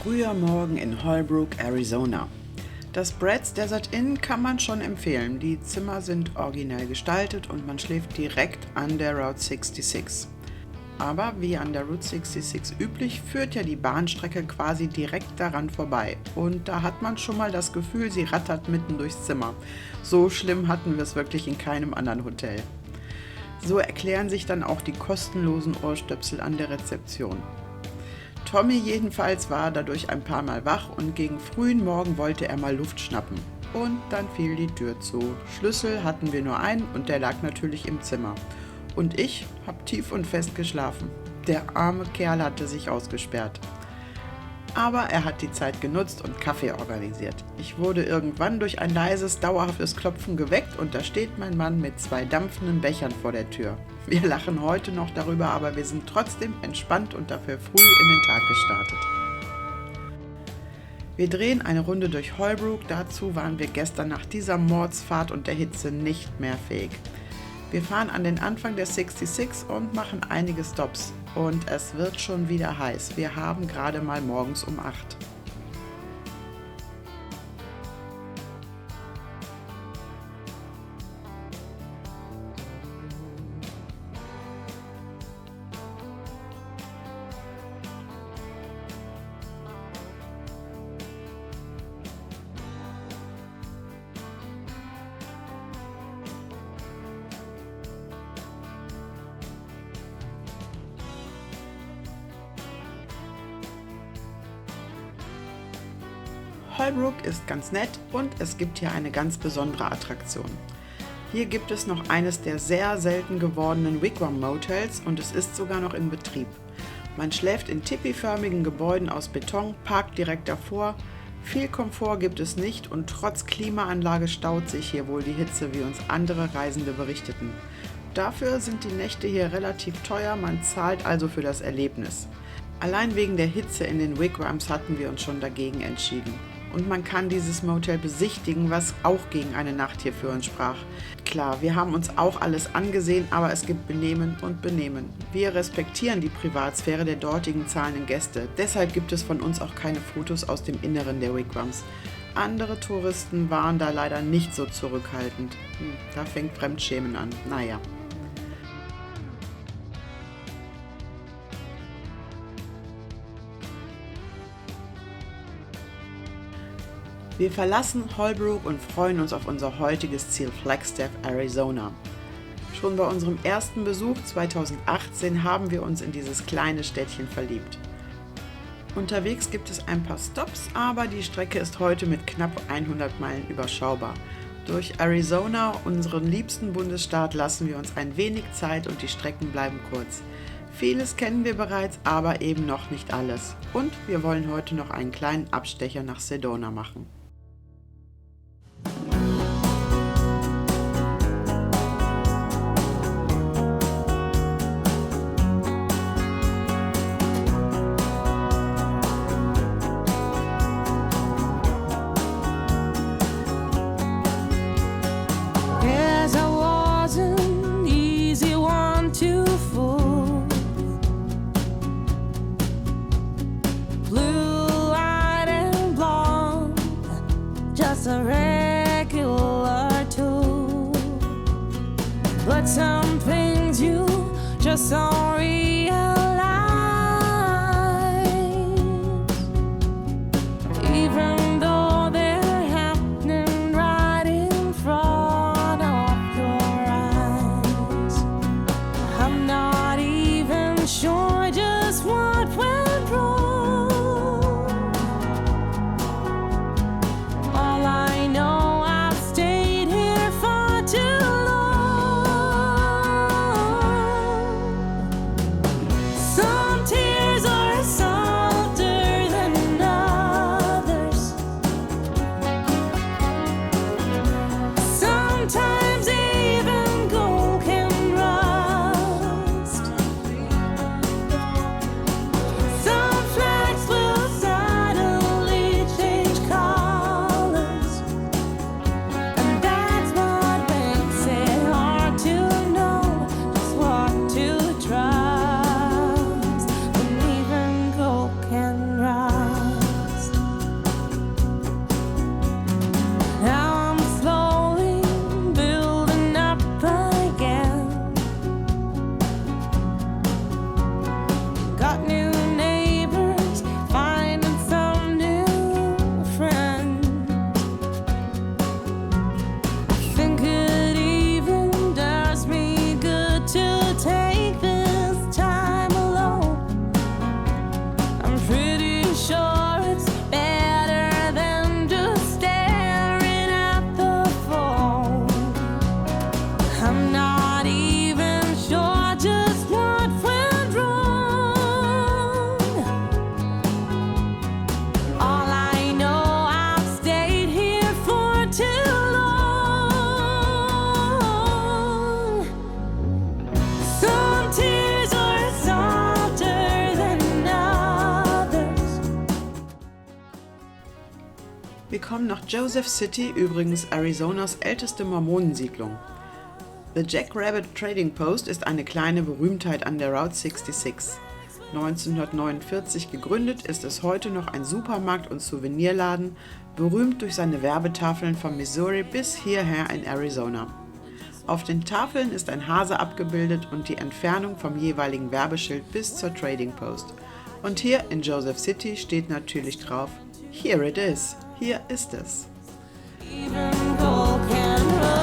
früher Morgen in Holbrook, Arizona. Das Brad's Desert Inn kann man schon empfehlen. Die Zimmer sind originell gestaltet und man schläft direkt an der Route 66. Aber wie an der Route 66 üblich, führt ja die Bahnstrecke quasi direkt daran vorbei. Und da hat man schon mal das Gefühl, sie rattert mitten durchs Zimmer. So schlimm hatten wir es wirklich in keinem anderen Hotel. So erklären sich dann auch die kostenlosen Ohrstöpsel an der Rezeption. Tommy jedenfalls war dadurch ein paar Mal wach und gegen frühen Morgen wollte er mal Luft schnappen. Und dann fiel die Tür zu. Schlüssel hatten wir nur einen und der lag natürlich im Zimmer. Und ich habe tief und fest geschlafen. Der arme Kerl hatte sich ausgesperrt. Aber er hat die Zeit genutzt und Kaffee organisiert. Ich wurde irgendwann durch ein leises, dauerhaftes Klopfen geweckt und da steht mein Mann mit 2 dampfenden Bechern vor der Tür. Wir lachen heute noch darüber, aber wir sind trotzdem entspannt und dafür früh in den Tag gestartet. Wir drehen eine Runde durch Holbrook, dazu waren wir gestern nach dieser Mordsfahrt und der Hitze nicht mehr fähig. Wir fahren an den Anfang der 66 und machen einige Stops. Und es wird schon wieder heiß. Wir haben gerade mal morgens um 8. Holbrook ist ganz nett und es gibt hier eine ganz besondere Attraktion. Hier gibt es noch eines der sehr selten gewordenen Wigwam Motels und es ist sogar noch in Betrieb. Man schläft in tipiförmigen Gebäuden aus Beton, parkt direkt davor. Viel Komfort gibt es nicht und trotz Klimaanlage staut sich hier wohl die Hitze, wie uns andere Reisende berichteten. Dafür sind die Nächte hier relativ teuer, man zahlt also für das Erlebnis. Allein wegen der Hitze in den Wigwams hatten wir uns schon dagegen entschieden. Und man kann dieses Motel besichtigen, was auch gegen eine Nacht hier für uns sprach. Klar, wir haben uns auch alles angesehen, aber es gibt Benehmen und Benehmen. Wir respektieren die Privatsphäre der dortigen zahlenden Gäste. Deshalb gibt es von uns auch keine Fotos aus dem Inneren der Wigwams. Andere Touristen waren da leider nicht so zurückhaltend. Da fängt Fremdschämen an. Naja. Wir verlassen Holbrook und freuen uns auf unser heutiges Ziel Flagstaff, Arizona. Schon bei unserem ersten Besuch 2018 haben wir uns in dieses kleine Städtchen verliebt. Unterwegs gibt es ein paar Stops, aber die Strecke ist heute mit knapp 100 Meilen überschaubar. Durch Arizona, unseren liebsten Bundesstaat, lassen wir uns ein wenig Zeit und die Strecken bleiben kurz. Vieles kennen wir bereits, aber eben noch nicht alles. Und wir wollen heute noch einen kleinen Abstecher nach Sedona machen. A regular tool, but some things you just don't realize, even though they're happening right in front of your eyes. I'm not even sure just what went wrong. kommen nach Joseph City, übrigens Arizonas älteste Mormonensiedlung. The Jack Rabbit Trading Post ist eine kleine Berühmtheit an der Route 66. 1949 gegründet, ist es heute noch ein Supermarkt und Souvenirladen, berühmt durch seine Werbetafeln von Missouri bis hierher in Arizona. Auf den Tafeln ist ein Hase abgebildet und die Entfernung vom jeweiligen Werbeschild bis zur Trading Post. Und hier in Joseph City steht natürlich drauf: Here it is, hier ist es. Even gold can rise.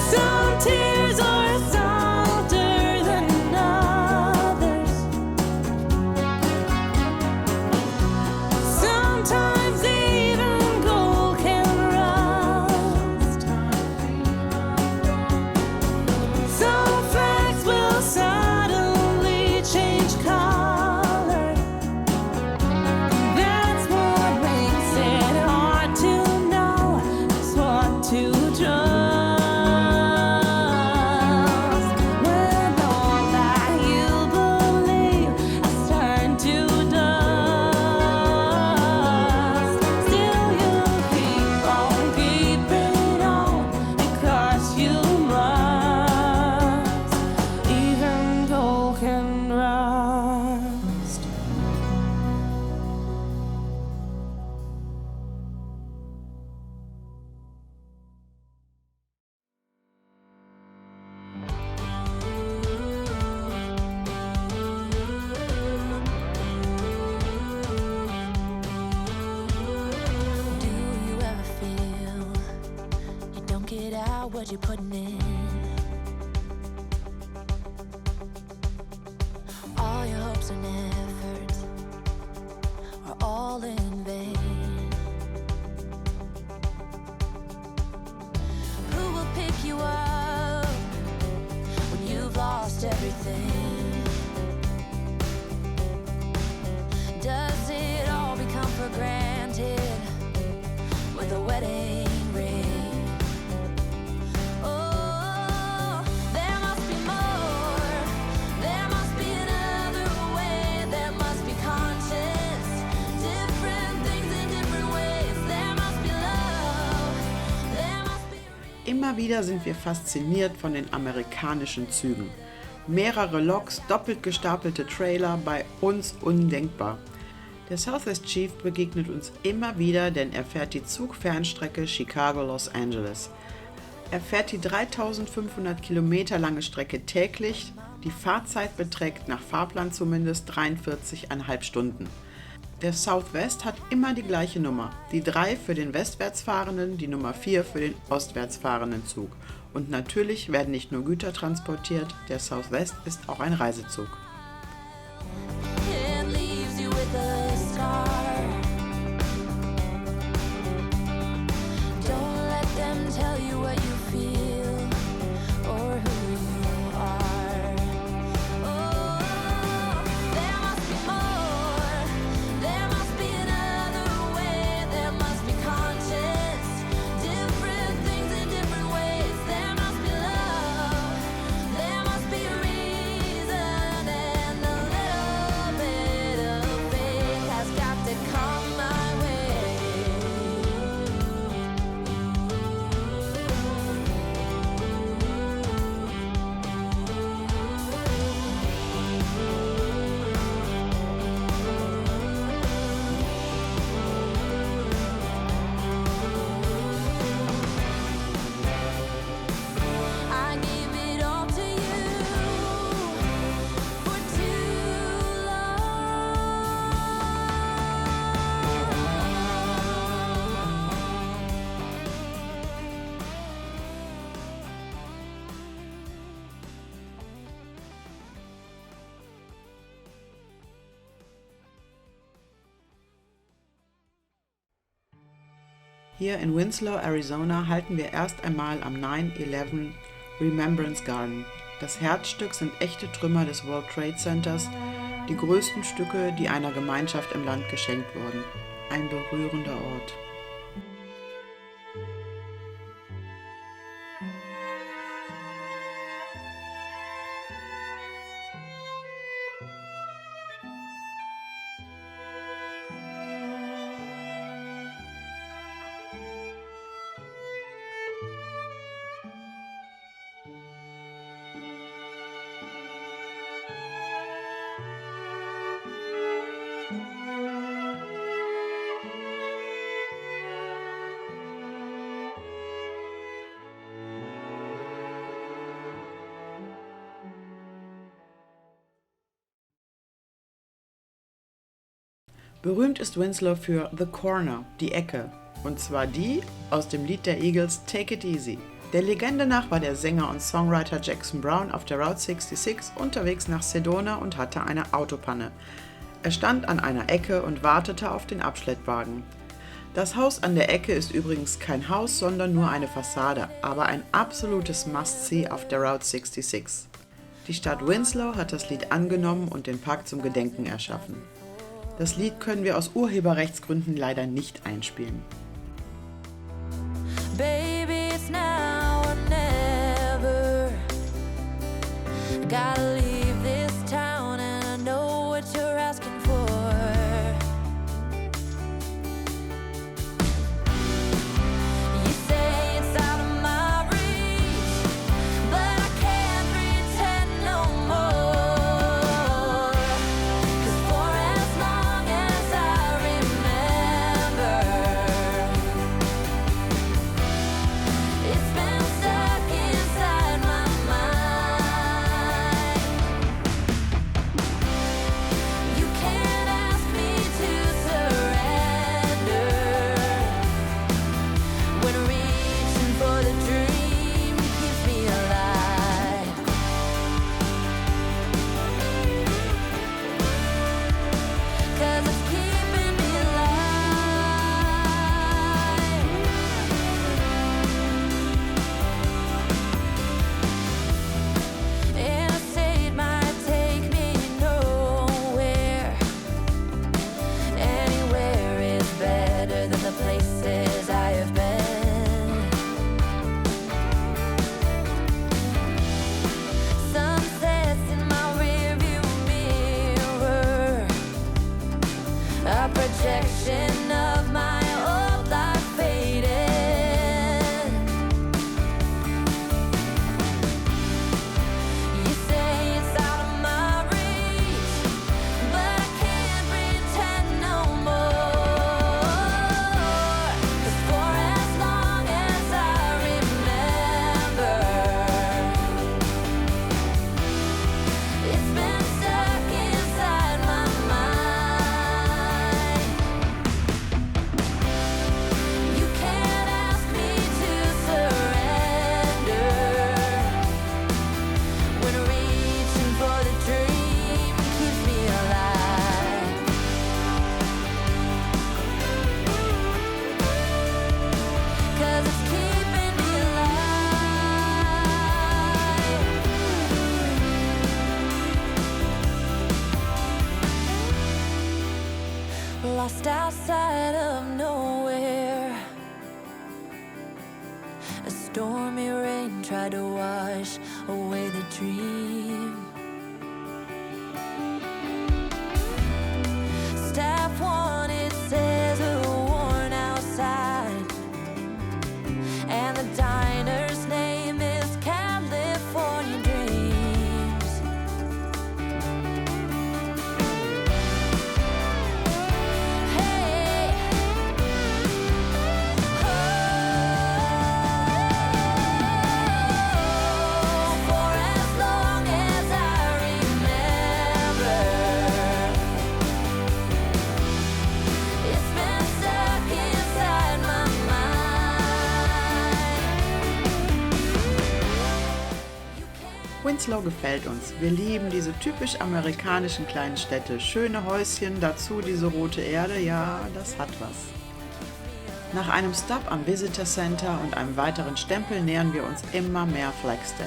Some tears are softer than others. Sometimes even gold can rust. Some facts will suddenly change color. That's what makes it hard to know just what to trust. When all that you believe has turned to dust, still you keep on keeping on because you must. Even gold can rust. Do you ever feel you don't get out what you're putting in? All your hopes and efforts are all in vain. Who will pick you up when you've lost everything? Does it all become for granted with a wedding ring? Oh, there must be more. There must be another way. There must be conscious, different things in different ways. There must be love. There must be Immer wieder sind wir fasziniert von den amerikanischen Zügen. Mehrere Loks, doppelt gestapelte Trailer, bei uns undenkbar. Der Southwest Chief begegnet uns immer wieder, denn er fährt die Zugfernstrecke Chicago-Los Angeles. Er fährt die 3500 Kilometer lange Strecke täglich. Die Fahrzeit beträgt nach Fahrplan zumindest 43,5 Stunden. Der Southwest hat immer die gleiche Nummer. Die 3 für den westwärts fahrenden, die Nummer 4 für den ostwärts fahrenden Zug. Und natürlich werden nicht nur Güter transportiert, der Southwest ist auch ein Reisezug. It leaves you with a scar. Don't let them tell you what you feel or who you are. Oh, there must be more. There must be another way. There must be conscious, different things in different ways. There must be love. There must be a reason. Hier in Winslow, Arizona, halten wir erst einmal am 9/11 Remembrance Garden. Das Herzstück sind echte Trümmer des World Trade Centers, die größten Stücke, die einer Gemeinschaft im Land geschenkt wurden. Ein berührender Ort. Berühmt ist Winslow für The Corner, die Ecke, und zwar die aus dem Lied der Eagles Take It Easy. Der Legende nach war der Sänger und Songwriter Jackson Browne auf der Route 66 unterwegs nach Sedona und hatte eine Autopanne. Er stand an einer Ecke und wartete auf den Abschleppwagen. Das Haus an der Ecke ist übrigens kein Haus, sondern nur eine Fassade, aber ein absolutes Must-See auf der Route 66. Die Stadt Winslow hat das Lied angenommen und den Park zum Gedenken erschaffen. Das Lied können wir aus Urheberrechtsgründen leider nicht einspielen. Baby, it's now or never. Gotta leave this town and I know what you're asking for. You say it's out of my reach, but I can't pretend no more. 'Cause for as long as I remember, it's been stuck inside my mind. You can't ask me to surrender when reaching for the dream keeps me alive. 'Cause it's keeping me alive. Interstate might take me nowhere. Anywhere is better than the places I have been. Sunsets in my rearview mirror, a projection of my old life faded. You say it's out of my reach, but I can't pretend no more. 'Cause for as long as I remember, it's been stuck inside my mind. You can't ask me to surrender when reaching for the dream keeps me alive. 'Cause it's keeping me alive. Lost outside of nowhere, a stormy rain tried to wash away the dream. Staff one, it says a worn out sign, and the diner's name is California Dreams. Hey, for as long as I remember, it's been stuck inside my mind. Winslow gefällt uns. Wir lieben diese typisch amerikanischen kleinen Städte. Schöne Häuschen, dazu diese rote Erde, ja, das hat was. Nach einem Stop am Visitor Center und einem weiteren Stempel nähern wir uns immer mehr Flagstaff.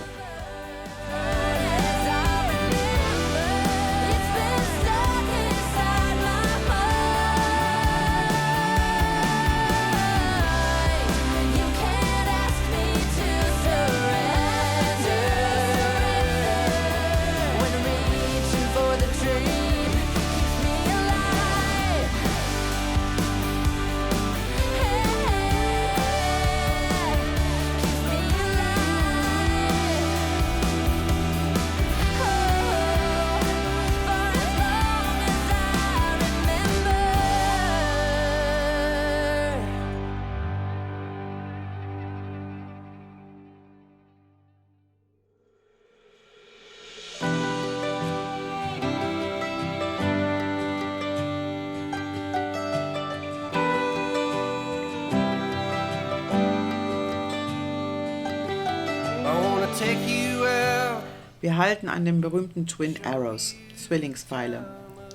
Wir halten an den berühmten Twin Arrows, Zwillingspfeile.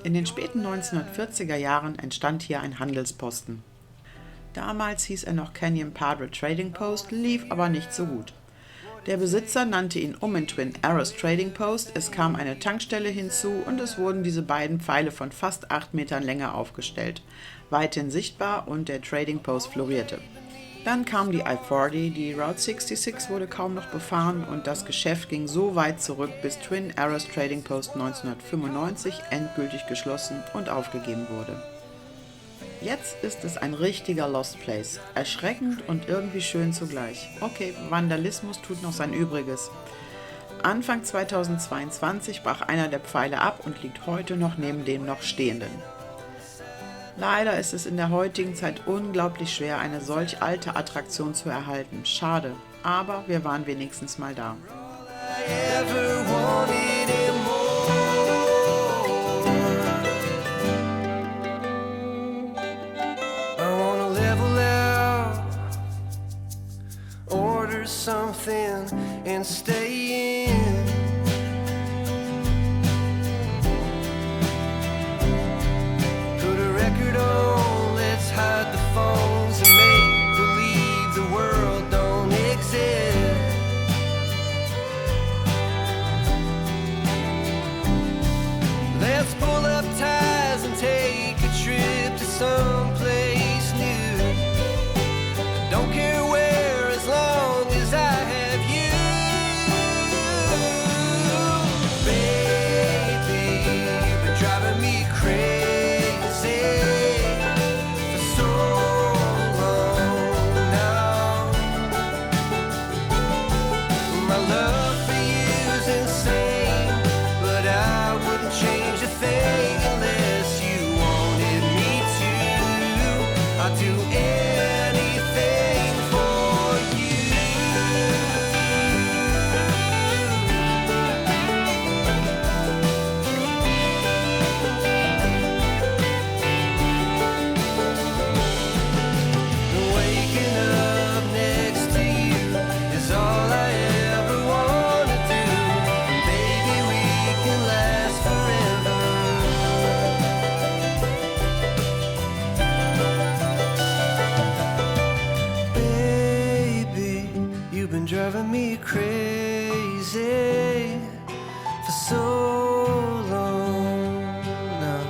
In den späten 1940er Jahren entstand hier ein Handelsposten. Damals hieß er noch Canyon Padre Trading Post, lief aber nicht so gut. Der Besitzer nannte ihn um in Twin Arrows Trading Post, es kam eine Tankstelle hinzu und es wurden diese beiden Pfeile von fast 8 Metern Länge aufgestellt, weithin sichtbar und der Trading Post florierte. Dann kam die I-40, die Route 66 wurde kaum noch befahren und das Geschäft ging so weit zurück, bis Twin Arrows Trading Post 1995 endgültig geschlossen und aufgegeben wurde. Jetzt ist es ein richtiger Lost Place, erschreckend und irgendwie schön zugleich. Okay, Vandalismus tut noch sein Übriges. Anfang 2022 brach einer der Pfeile ab und liegt heute noch neben dem noch stehenden. Leider ist es in der heutigen Zeit unglaublich schwer, eine solch alte Attraktion zu erhalten. Schade, aber wir waren wenigstens mal da. Something and stay in. Put a record on, let's hide the phones and make believe the world don't exist. Let's pull up ties and take a trip to someplace new. Don't care where, as long as I have you. Baby, you've been driving me crazy for so long now. My love for you's insane, but I wouldn't change a thing unless you wanted me to. I'd do anything for you. Waking up next to you is all I ever wanna do. Baby, we can last forever. Baby, you've been driving me crazy for so long now.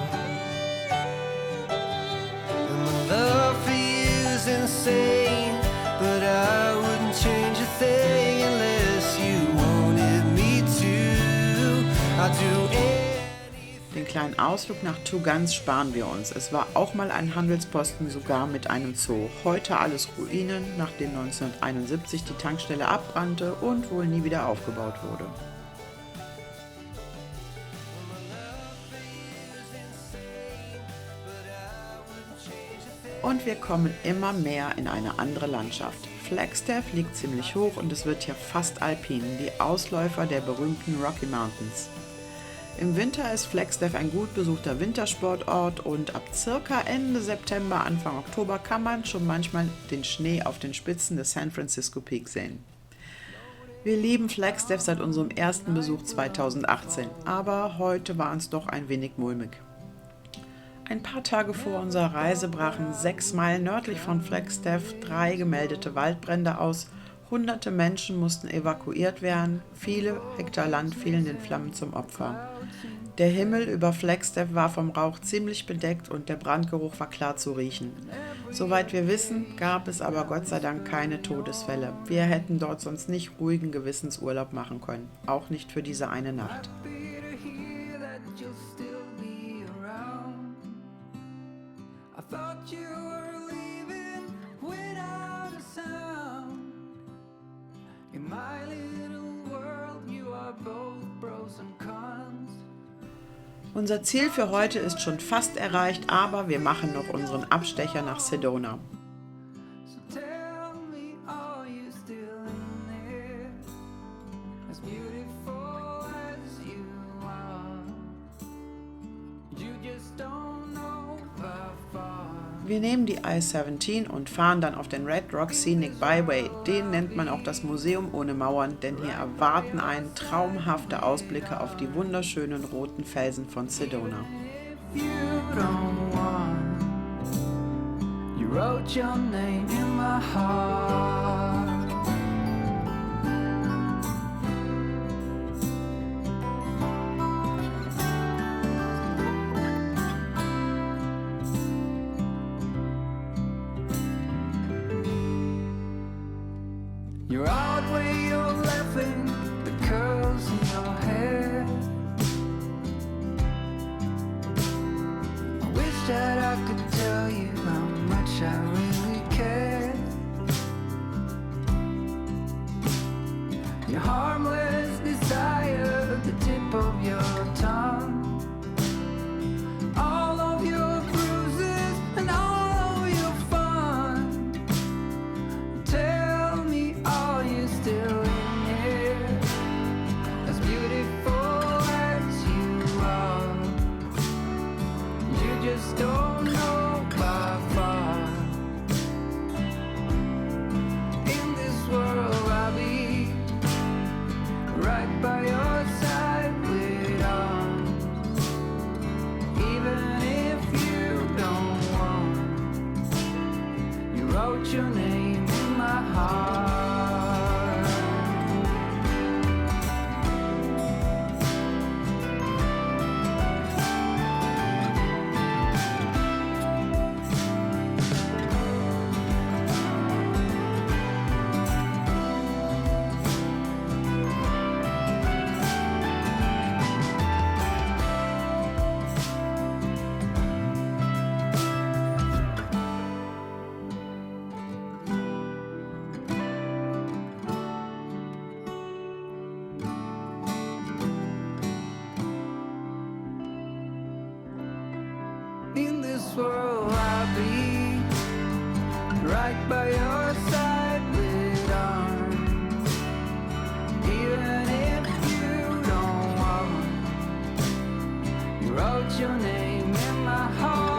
And my love for you's insane, but I wouldn't change a thing unless you wanted me to. I'd do anything. Den kleinen Ausflug nach Two Guns sparen wir uns. Es war auch mal ein Handelsposten, sogar mit einem Zoo. Heute alles Ruinen, nachdem 1971 die Tankstelle abbrannte und wohl nie wieder aufgebaut wurde. Und wir kommen immer mehr in eine andere Landschaft. Flagstaff liegt ziemlich hoch und es wird hier fast alpin, die Ausläufer der berühmten Rocky Mountains. Im Winter ist Flagstaff ein gut besuchter Wintersportort und ab circa Ende September, Anfang Oktober kann man schon manchmal den Schnee auf den Spitzen des San Francisco Peak sehen. Wir lieben Flagstaff seit unserem ersten Besuch 2018, aber heute war uns doch ein wenig mulmig. Ein paar Tage vor unserer Reise brachen 6 Meilen nördlich von Flagstaff 3 gemeldete Waldbrände aus. Hunderte Menschen mussten evakuiert werden, viele Hektar Land fielen den Flammen zum Opfer. Der Himmel über Flagstaff war vom Rauch ziemlich bedeckt und der Brandgeruch war klar zu riechen. Soweit wir wissen, gab es aber Gott sei Dank keine Todesfälle. Wir hätten dort sonst nicht ruhigen Gewissens Urlaub machen können, auch nicht für diese eine Nacht. Unser Ziel für heute ist schon fast erreicht, aber wir machen noch unseren Abstecher nach Sedona. Wir nehmen die I-17 und fahren dann auf den Red Rock Scenic Byway. Den nennt man auch das Museum ohne Mauern, denn hier erwarten einen traumhafte Ausblicke auf die wunderschönen roten Felsen von Sedona. You're out where you're laughing, the curls in your hair. I wish that I could tell you how much I really care. Your harmless desire at the tip of your tongue. All of your bruises and all of your fun. Tell me, are you still in here? As beautiful as you are, you just don't know by far. In this world I'll be right by your side with arms. Even if you don't want, you wrote your name in my heart. In this world I'll be right by your side with arms. Even if you don't want, you wrote your name in my heart.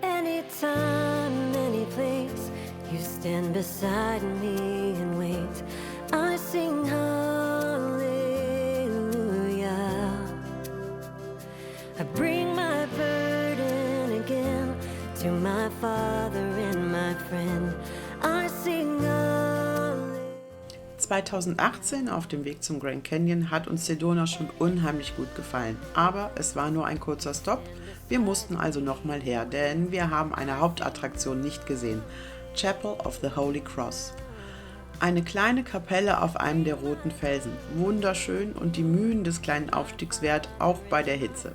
Anytime, any place, you stand beside me and wait. I sing hallelujah. I bring my burden again to my Father in my friend. I sing a 2018 auf dem Weg zum Grand Canyon hat uns Sedona schon unheimlich gut gefallen, aber es war nur ein kurzer Stopp. Wir mussten also nochmal her, denn wir haben eine Hauptattraktion nicht gesehen, Chapel of the Holy Cross. Eine kleine Kapelle auf einem der roten Felsen, wunderschön und die Mühen des kleinen Aufstiegs wert, auch bei der Hitze.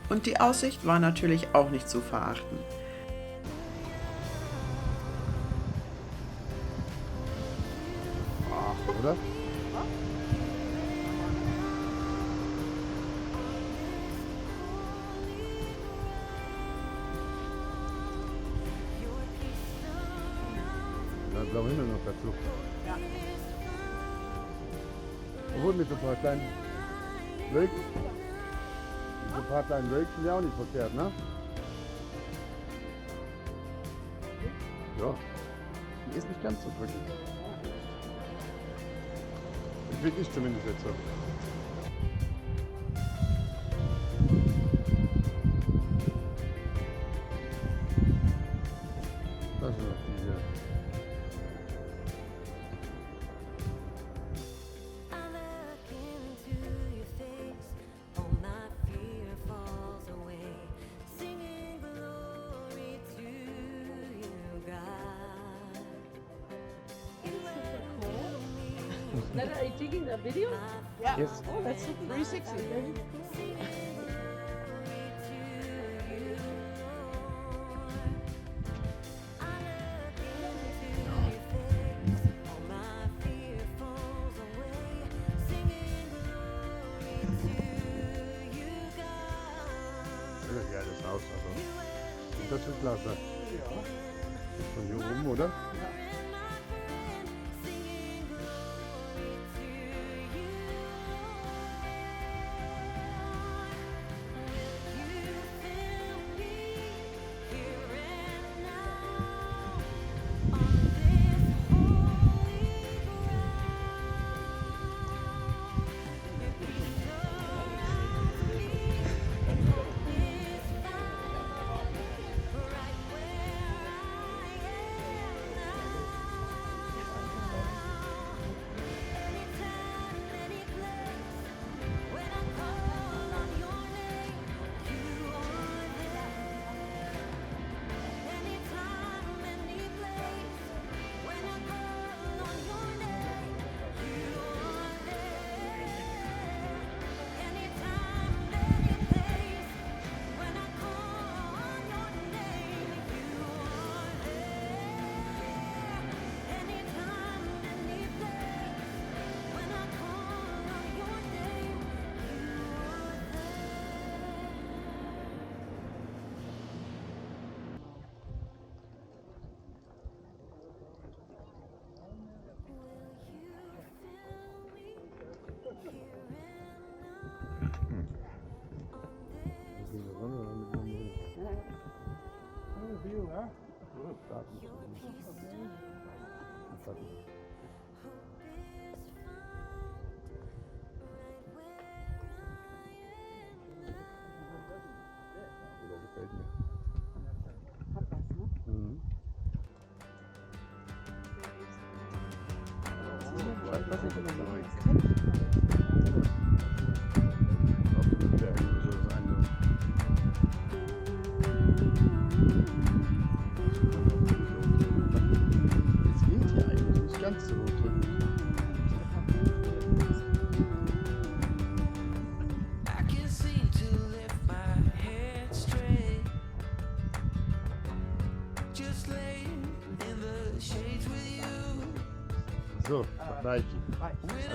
Und die Aussicht war natürlich auch nicht zu verachten. Oder? Da ist blaue Himmel noch dazu. Ja. Obwohl mit so ein paar kleinen Wölkchen. Mit so ein paar kleinen Wölkchen ja auch nicht verkehrt, ne? Ja. Die ist nicht ganz so drückend. Finde ich zumindest jetzt so. Das ist noch diese. I look into your face, all my fear falls away, singing glory to you, God. Are you taking the video? Yes. Oh, that's 360. Ja, das Haus, also. Das ist klasse. Von hier oben, oder? Es geht ja eigentlich nicht ganz so drückend. I can't seem to lift my head straight. Just laying in the shades with you. So, vergleichen. Ja,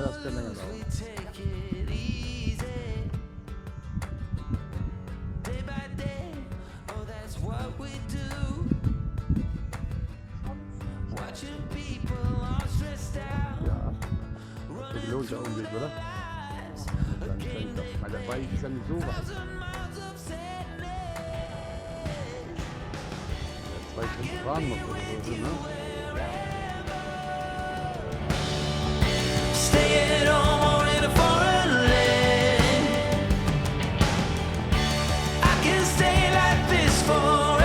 das kann länger dauern. We take it easy. Day by day, oh that's what we do. Watching people all stressed out. Ja, das lohnt ja Umweg, oder? Weil dabei ist ja nicht so weit. Thousand miles of sadness. 2 Stunden fahren muss oder so, ne? Stay at home or in a foreign land. I can stay like this forever.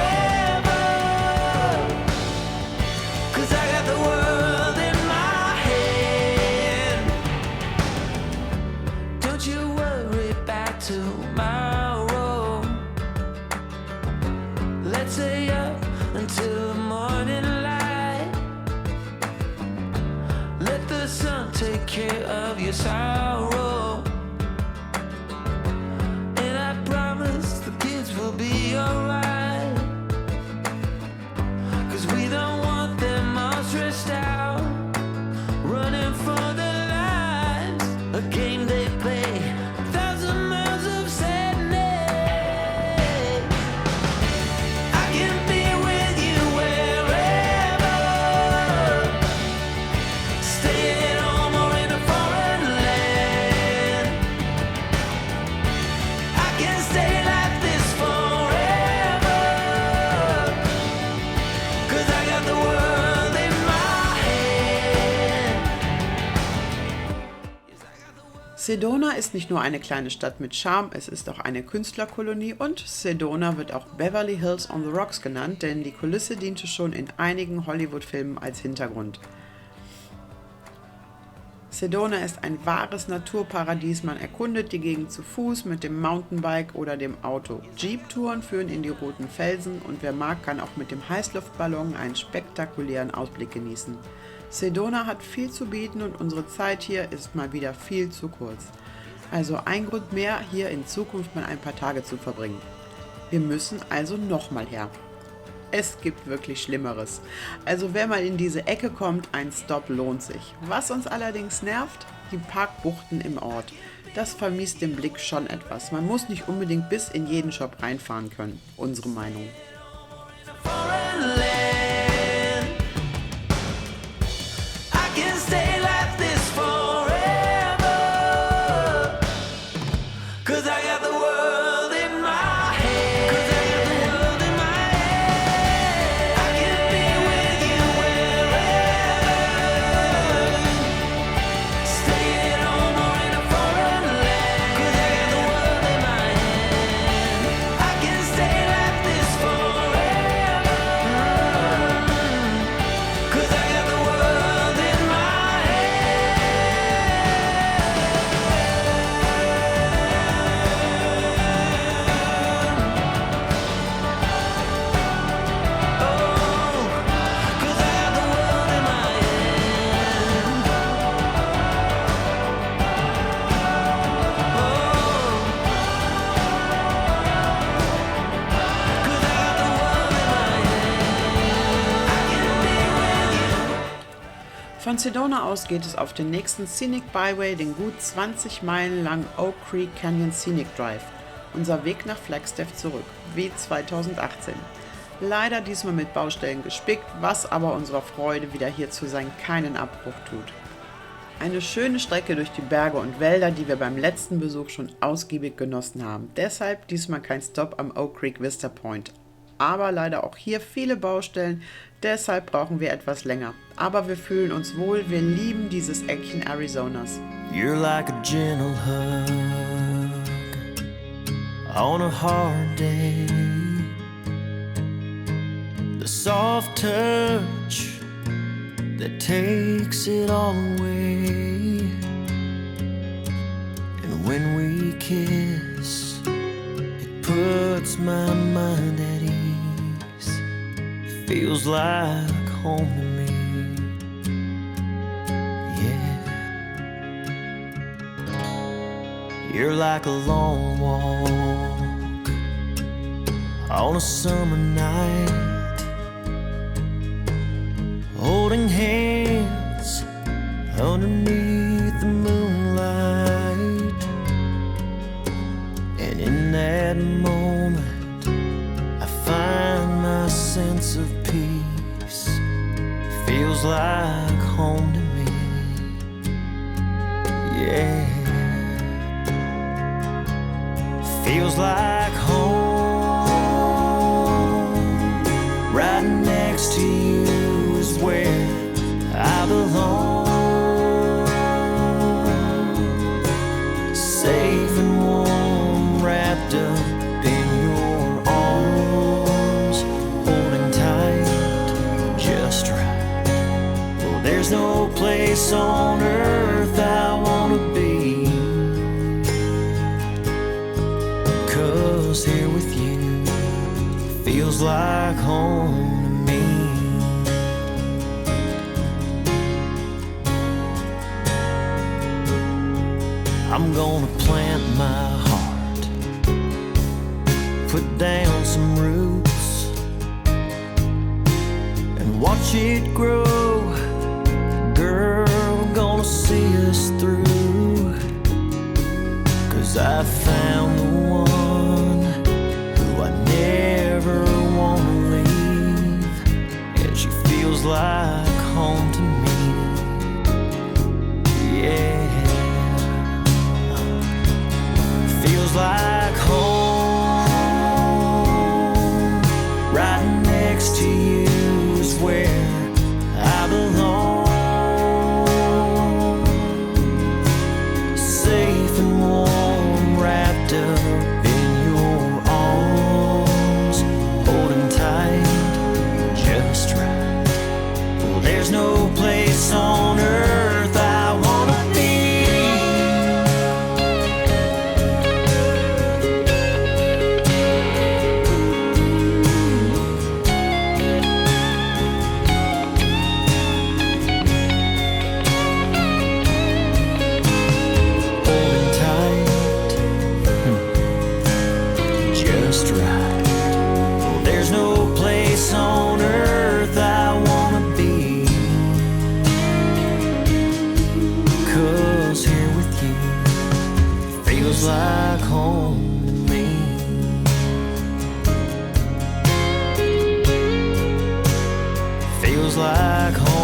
Sedona ist nicht nur eine kleine Stadt mit Charme, es ist auch eine Künstlerkolonie und Sedona wird auch Beverly Hills on the Rocks genannt, denn die Kulisse diente schon in einigen Hollywood-Filmen als Hintergrund. Sedona ist ein wahres Naturparadies, man erkundet die Gegend zu Fuß, mit dem Mountainbike oder dem Auto. Jeep-Touren führen in die roten Felsen und wer mag, kann auch mit dem Heißluftballon einen spektakulären Ausblick genießen. Sedona hat viel zu bieten und unsere Zeit hier ist mal wieder viel zu kurz. Also ein Grund mehr, hier in Zukunft mal ein paar Tage zu verbringen. Wir müssen also nochmal her. Es gibt wirklich Schlimmeres. Also wer mal in diese Ecke kommt, ein Stop lohnt sich. Was uns allerdings nervt, die Parkbuchten im Ort. Das vermisst den Blick schon etwas. Man muss nicht unbedingt bis in jeden Shop reinfahren können. Unsere Meinung. Foreign land. I can stay like this forever. 'Cause I got the world in my hand. 'Cause I got the world in my hand. I can be with you wherever. Stay at home or in a foreign land. 'Cause I got the world in my hand. I can stay like this forever. 'Cause I got the world in my Von Sedona aus geht es auf den nächsten Scenic Byway, den gut 20 Meilen langen Oak Creek Canyon Scenic Drive. Unser Weg nach Flagstaff zurück, wie 2018. Leider diesmal mit Baustellen gespickt, was aber unserer Freude, wieder hier zu sein, keinen Abbruch tut. Eine schöne Strecke durch die Berge und Wälder, die wir beim letzten Besuch schon ausgiebig genossen haben. Deshalb diesmal kein Stopp am Oak Creek Vista Point. Aber leider auch hier viele Baustellen, deshalb brauchen wir etwas länger. Aber wir fühlen uns wohl, wir lieben dieses Eckchen Arizonas. You're like a gentle hug on a hard day. The soft touch that takes it all away. And when we kiss, it puts my mind at ease. Feels like home to me. You're like a long walk on a summer night, holding hands underneath the moonlight. And in that moment I find my sense of peace. Feels like home to me. Yeah. Feels like home. Right next to you is where I belong. Safe and warm, wrapped up in your arms, holding tight, just right. Well, there's no place on earth I wanna be. 'Cause here with you feels like home to me. I'm gonna plant my heart, put down some roots, and watch it grow. Girl, we're gonna see us through. 'Cause I found the one who I never wanna leave, and she feels like home to me. Yeah, feels like home. Right next to you is where I belong. Say like home.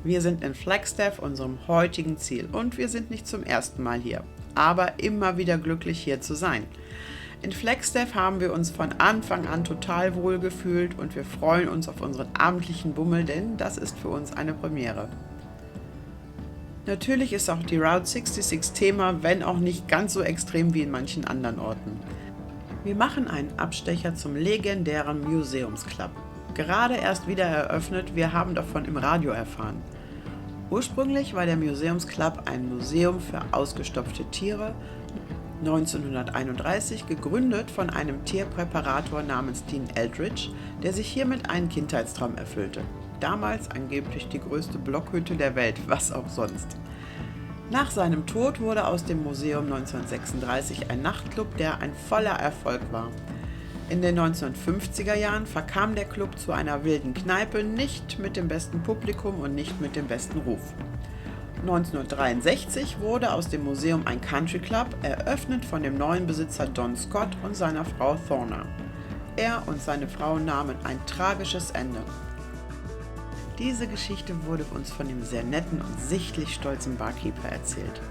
Wir sind in Flagstaff, unserem heutigen Ziel, und wir sind nicht zum ersten Mal hier, aber immer wieder glücklich hier zu sein. In Flagstaff haben wir uns von Anfang an total wohl gefühlt und wir freuen uns auf unseren abendlichen Bummel, denn das ist für uns eine Premiere. Natürlich ist auch die Route 66 Thema, wenn auch nicht ganz so extrem wie in manchen anderen Orten. Wir machen einen Abstecher zum legendären Museumsclub. Gerade erst wieder eröffnet, wir haben davon im Radio erfahren. Ursprünglich war der Museumsclub ein Museum für ausgestopfte Tiere, 1931 gegründet von einem Tierpräparator namens Dean Eldridge, der sich hiermit einen Kindheitstraum erfüllte. Damals angeblich die größte Blockhütte der Welt, was auch sonst. Nach seinem Tod wurde aus dem Museum 1936 ein Nachtclub, der ein voller Erfolg war. In den 1950er Jahren verkam der Club zu einer wilden Kneipe, nicht mit dem besten Publikum und nicht mit dem besten Ruf. 1963 wurde aus dem Museum ein Country Club, eröffnet von dem neuen Besitzer Don Scott und seiner Frau Thorna. Er und seine Frau nahmen ein tragisches Ende. Diese Geschichte wurde uns von dem sehr netten und sichtlich stolzen Barkeeper erzählt.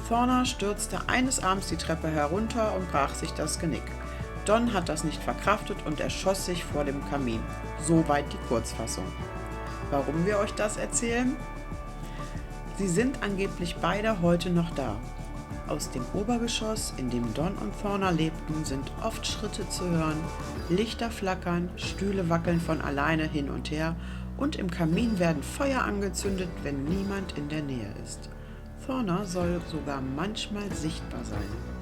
Thorna stürzte eines Abends die Treppe herunter und brach sich das Genick. Don hat das nicht verkraftet und erschoss sich vor dem Kamin. Soweit die Kurzfassung. Warum wir euch das erzählen? Sie sind angeblich beide heute noch da. Aus dem Obergeschoss, in dem Don und Thorna lebten, sind oft Schritte zu hören, Lichter flackern, Stühle wackeln von alleine hin und her und im Kamin werden Feuer angezündet, wenn niemand in der Nähe ist. Thorna soll sogar manchmal sichtbar sein.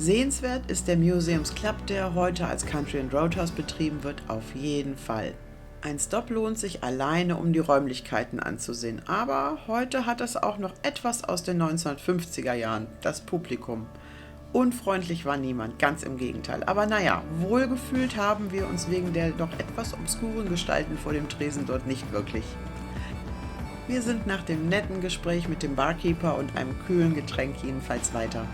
Sehenswert ist der Museumsclub, der heute als Country & Roadhouse betrieben wird, auf jeden Fall. Ein Stop lohnt sich alleine, um die Räumlichkeiten anzusehen, aber heute hat es auch noch etwas aus den 1950er Jahren, das Publikum. Unfreundlich war niemand, ganz im Gegenteil. Aber naja, wohlgefühlt haben wir uns wegen der doch etwas obskuren Gestalten vor dem Tresen dort nicht wirklich. Wir sind nach dem netten Gespräch mit dem Barkeeper und einem kühlen Getränk jedenfalls weiter.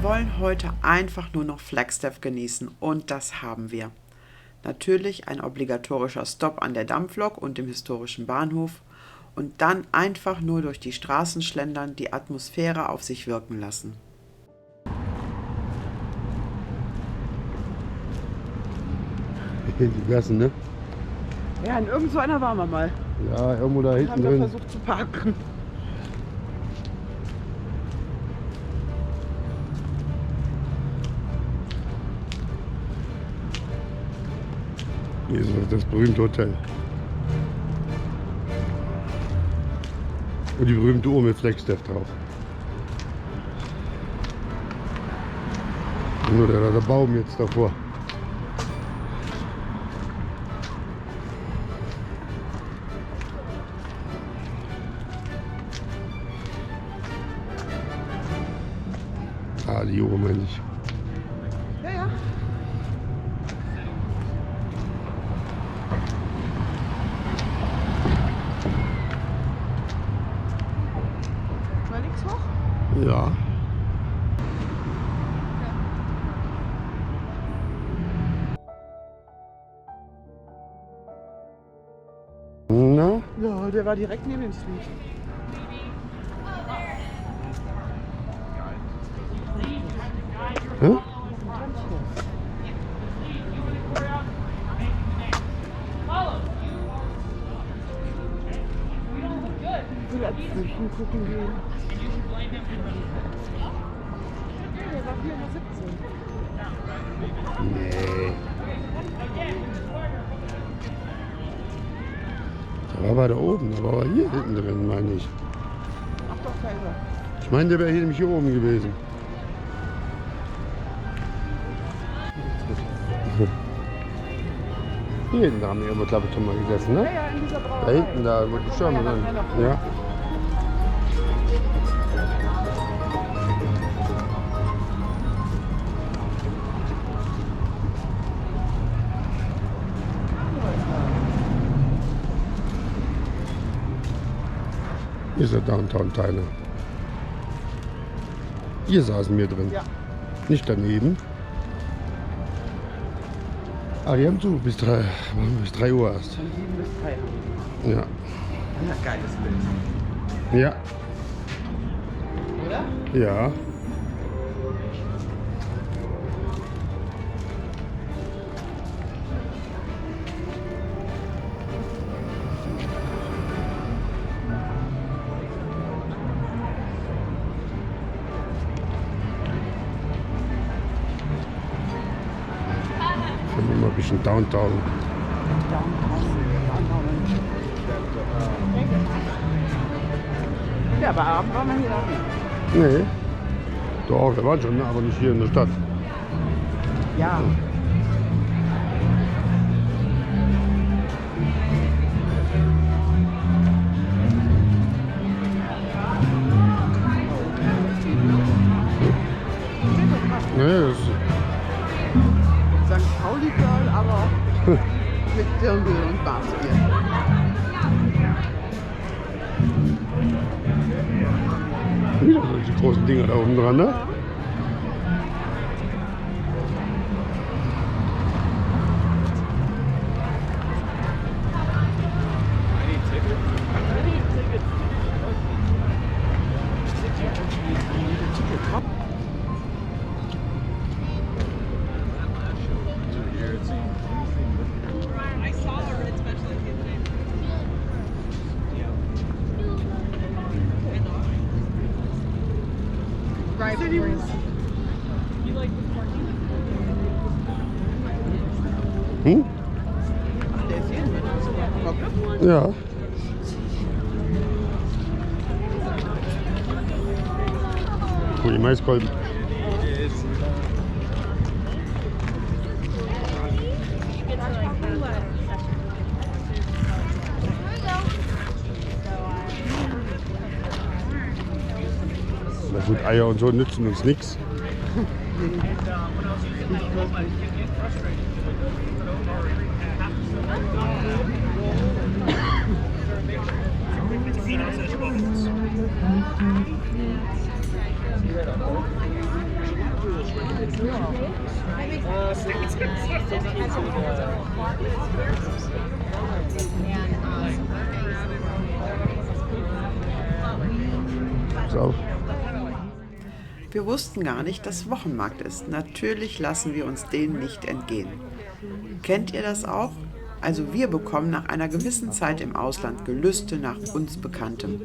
Wir wollen heute einfach nur noch Flagstaff genießen und das haben wir. Natürlich ein obligatorischer Stopp an der Dampflok und dem historischen Bahnhof und dann einfach nur durch die Straßen schlendern, die Atmosphäre auf sich wirken lassen. Die Gassen, ne? Ja, in irgend so einer waren wir mal. Ja, irgendwo da hinten Haben wir drin. versucht zu parken. Hier ist das berühmte Hotel. Und die berühmte Uhr mit Flagstaff drauf. Und nur der Baum jetzt davor. Ah, die Uhr meine ich. Ja, ja. Mal links hoch? Ja. Na? Ja, der war direkt neben dem Street. Hä? Ich will dazwischen gucken gehen. Der war 417. Nee. Der war weiter oben, aber war hier hinten drin, meine ich. Ach doch, da ist er. Ich meine, der wäre hier nämlich hier oben gewesen. Hier hinten haben wir aber, glaube ich, schon mal gegessen, ne? Ja, ja, in dieser Da Brauerei. hinten, da, wo die Schirme sind. Ja. Hier ist der Downtown-Teil. Hier saßen wir drin. Ja. Nicht daneben. Ah, die haben zu bis 3 Uhr erst. Von 7 bis 3 haben Ja. wir. Ja, geiles Bild. Ja. Oder? Ja. Schon immer ein bisschen Downtown. Ja, aber Abend waren wir hier auch nicht. Nee. Doch, wir waren schon, aber nicht hier in der Stadt. Ja. Nee, das St. Pauli-Girl, aber mit Dirndl und Bartbier. wieder solche großen Dinger da oben dran, ne? Hm? Der ist hier mit. Ja. Cool, die Maiskolben. Na gut, Eier und so nützen uns nichts. So. Wir wussten gar nicht, dass Wochenmarkt ist. Natürlich lassen wir uns den nicht entgehen. Kennt ihr das auch? Also wir bekommen nach einer gewissen Zeit im Ausland Gelüste nach uns Bekanntem.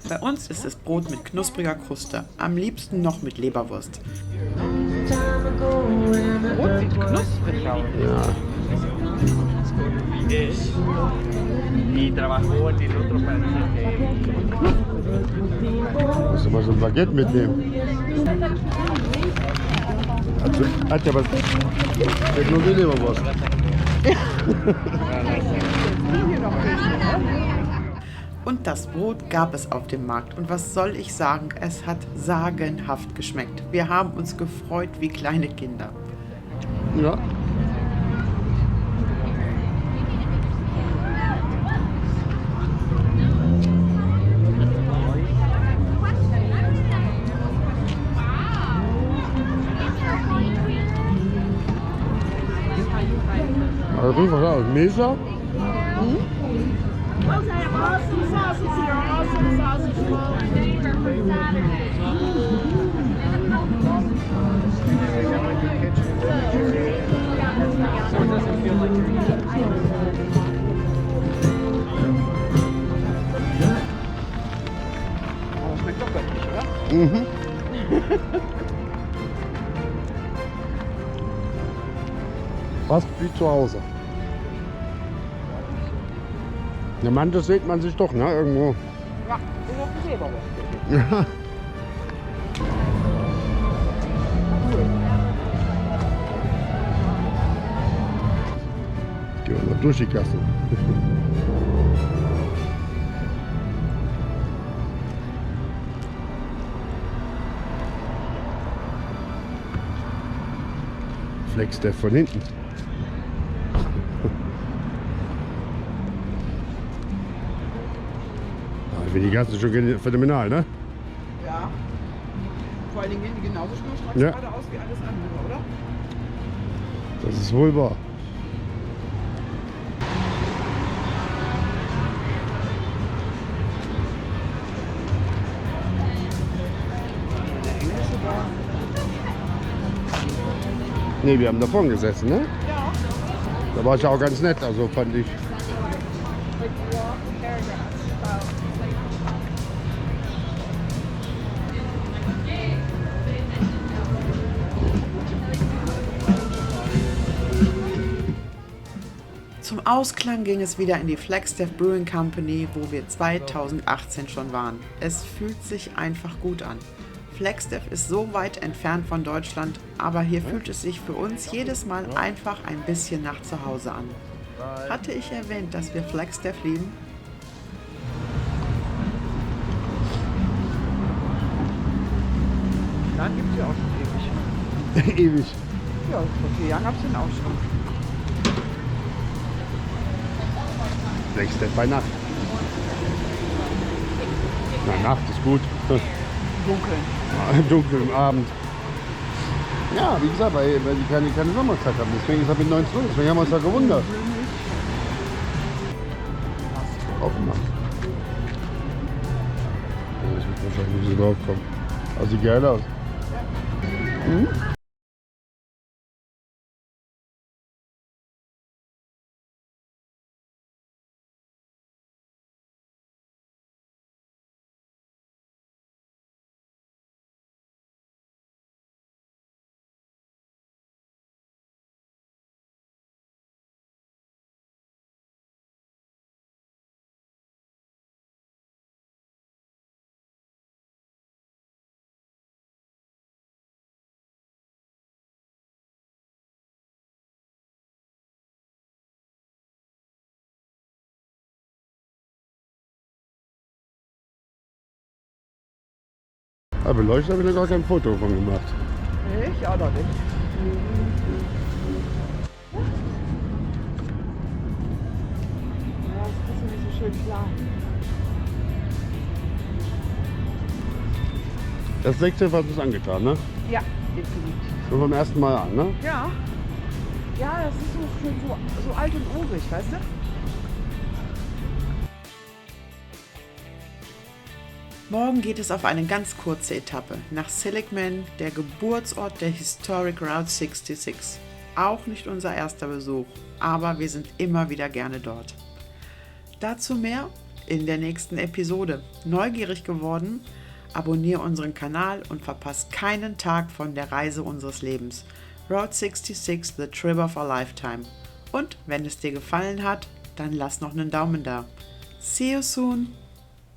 Bei uns ist es Brot mit knuspriger Kruste, am liebsten noch mit Leberwurst. Brot sieht knusprig aus. Ja. Y trabajó en el otro país. Musst du mal so ein Baguette mitnehmen. Hat ja was. Hat nur die Leberwurst. Und das Brot gab es auf dem Markt. Und was soll ich sagen, es hat sagenhaft geschmeckt. Wir haben uns gefreut wie kleine Kinder. Ja. Also riecht was aus. Mesa? Oh, schmeckt doch göttlich, oder? Mhm. Fast wie zu Hause. Eine Mante sieht man sich doch, ne? Irgendwo. Ja, ist auch die Leberwurst. Ja. Gehen wir mal durch die Gasse. Flex der von hinten. Wie die Gasse schon phänomenal, ne? Ja. Vor allen Dingen gehen die genauso schnurstracks Ja. geradeaus wie alles andere, oder? Das ist wohl wahr. Nee, wir haben da vorne gesessen, ne? Ja. Da war ich auch ganz nett, also fand ich. Zum Ausklang ging es wieder in die Flagstaff Brewing Company, wo wir 2018 schon waren. Es fühlt sich einfach gut an. Flagstaff ist so weit entfernt von Deutschland, aber hier fühlt es sich für uns jedes Mal einfach ein bisschen nach zu Hause an. Hatte ich erwähnt, dass wir Flagstaff lieben? Dann gibt es ja auch schon ewig. Ewig. Ja, vor 4 Jahren gab es den auch schon. Flagstaff bei Nacht. Na, Nacht ist gut. Dunkeln. Dunkel im Abend. Ja, wie gesagt, weil die keine Sommerzeit haben. Deswegen ist es mit 19 Uhr. Deswegen haben wir uns da gewundert. Aufgemacht. Also ich will wahrscheinlich nicht so drauf kommen. Also sieht geil aus. Aber beleuchtet habe ich noch gar kein Foto von gemacht. Nee, ich auch noch nicht. Ja, das ist nicht so schön klar. Das 16 hat uns angetan, ne? Ja, definitiv. So vom ersten Mal an, ne? Ja. Ja, das ist so schön so alt und urig, weißt du? Morgen geht es auf eine ganz kurze Etappe nach Seligman, der Geburtsort der Historic Route 66. Auch nicht unser erster Besuch, aber wir sind immer wieder gerne dort. Dazu mehr in der nächsten Episode. Neugierig geworden? Abonniere unseren Kanal und verpasse keinen Tag von der Reise unseres Lebens. Route 66, the trip of a lifetime. Und wenn es dir gefallen hat, dann lass noch einen Daumen da. See you soon!